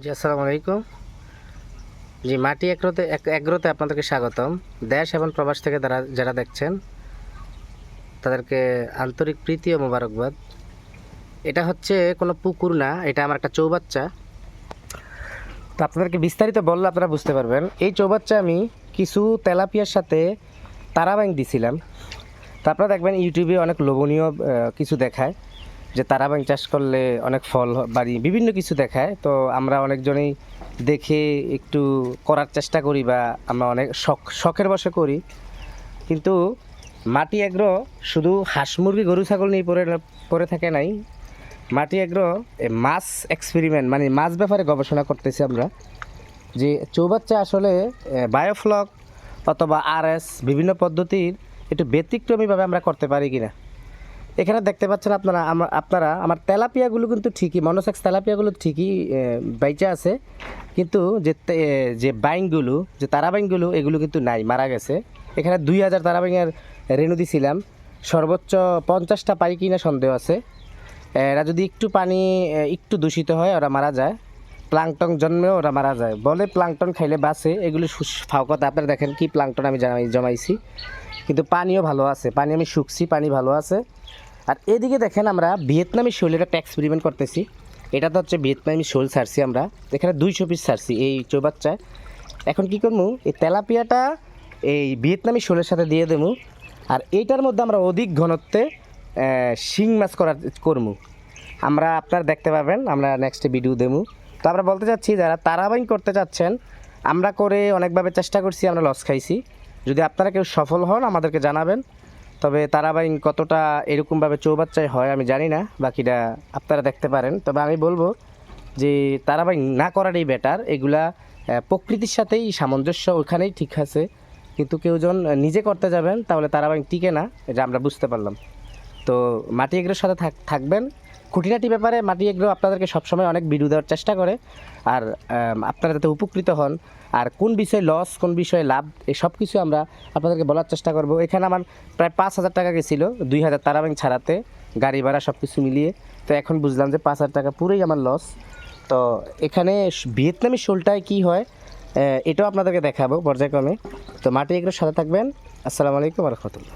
জি, আসসালামু আলাইকুম। জি, মাটি এগ্রোতে আপনাদেরকে স্বাগতম। দেশ এবং প্রবাস থেকে যারা দেখছেন তাদেরকে আন্তরিক প্রীতি ও মোবারকবাদ। এটা হচ্ছে কোনো পুকুর না, এটা আমার একটা চৌবাচ্চা। তো আপনাদেরকে বিস্তারিত বললে আপনারা বুঝতে পারবেন। এই চৌবাচ্চা আমি কিছু তেলাপিয়ার সাথে তারাবাইং দিছিলাম। তো আপনারা দেখবেন ইউটিউবে অনেক লোভনীয় কিছু দেখায় যে তারাবাইং চাষ করলে অনেক ফল বাড়ি বিভিন্ন কিছু দেখায়। তো আমরা অনেকজনেই দেখে একটু করার চেষ্টা করি বা আমরা অনেক শখের বশে করি। কিন্তু মাটি এগ্রো শুধু হাঁস মুরগি গরু ছাগল নিয়ে পড়ে থাকে নাই। মাটি এগ্রো মাছ এক্সপেরিমেন্ট মানে মাছ ব্যাপারে গবেষণা করতেছি আমরা, যে চৌবাচ্চা আসলে বায়োফ্লক অথবা আরএস বিভিন্ন পদ্ধতির একটু ব্যতিক্রমীভাবে আমরা করতে পারি কিনা। এখানে দেখতে পাচ্ছেন আপনারা আমার তেলাপিয়াগুলো কিন্তু ঠিকই, মনোসেক্স তেলাপিয়াগুলো ঠিকই বাইচা আছে, কিন্তু যে বাইংগুলো যে তারাবাইংগুলো এগুলো কিন্তু নাই, মারা গেছে। এখানে 2000 তারাবাইঙের রেণু দিছিলাম, সর্বোচ্চ 50টা পাই কিনা সন্দেহ আছে। এরা যদি একটু পানি একটু দূষিত হয় ওরা মারা যায়, প্লাংটন জন্মেও ওরা মারা যায়, বলে প্লাংটন খাইলে বাঁচে। এগুলো ফাও কথা। আপনারা দেখেন কি প্লাংটন আমি জমাইছি, কিন্তু পানিও ভালো আছে, পানি আমি শুকছি, পানি ভালো আছে। আর এদিকে দেখেন আমরা ভিয়েতনামি শোলের একটা এক্সপেরিমেন্ট করতেছি। এটা তো হচ্ছে ভিয়েতনামি শোল ছাড়ছি আমরা, এখানে 200 পিস ছাড়ছি এই চৌবাচ্চায়। এখন কি করবো, এই তেলাপিয়াটা এই ভিয়েতনামি শোলের সাথে দিয়ে দেবো, আর এইটার মধ্যে আমরা অধিক ঘনত্বে শিং মাছ করবো আমরা। আপনারা দেখতে পাবেন, আমরা নেক্সটে ভিডিও দেবো। তো আমরা বলতে চাচ্ছি যারা তারাবাইং করতে চাচ্ছেন, আমরা করে অনেকভাবে চেষ্টা করছি, আমরা লস খাইছি। যদি আপনারা কেউ সফল হন আমাদেরকে জানাবেন। তবে তারাবাইং কতটা এরকমভাবে চৌবাচ্চায় হয় আমি জানি না, বাকিটা আপনারা দেখতে পারেন। তবে আমি বলবো যে তারাবাইং না করাটাই বেটার। এগুলা প্রকৃতির সাথেই সামঞ্জস্য, ওখানেই ঠিক আছে। কিন্তু কেউ যখন নিজে করতে যাবেন তাহলে তারাবাইং টিকে না, এটা আমরা বুঝতে পারলাম। তো মাটি এগ্রোর সাথে থাকবেন। খুঁটিনাটি ব্যাপারে মাটি এগ্রো আপনাদেরকে সবসময় অনেক ভিডিও দেওয়ার চেষ্টা করে, আর আপনারা যাতে উপকৃত হন, আর কোন বিষয়ে লস কোন বিষয়ে লাভ এই সব কিছু আমরা আপনাদেরকে বলার চেষ্টা করব। এখানে আমার প্রায় 5000 টাকা গেছিলো 2000 তারাবাইং ছাড়াতে, গাড়ি ভাড়া সব কিছু মিলিয়ে। তো এখন বুঝলাম যে 5000 টাকা পুরোই আমার লস। তো এখানে ভিয়েতনামি শোলটায় কী হয় এটাও আপনাদেরকে দেখাবো পর্যায়ক্রমে। তো মাটি এগ্রোর সাথে থাকবেন। আসসালামু আলাইকুম ওয়া রাহমাতুল্লাহ।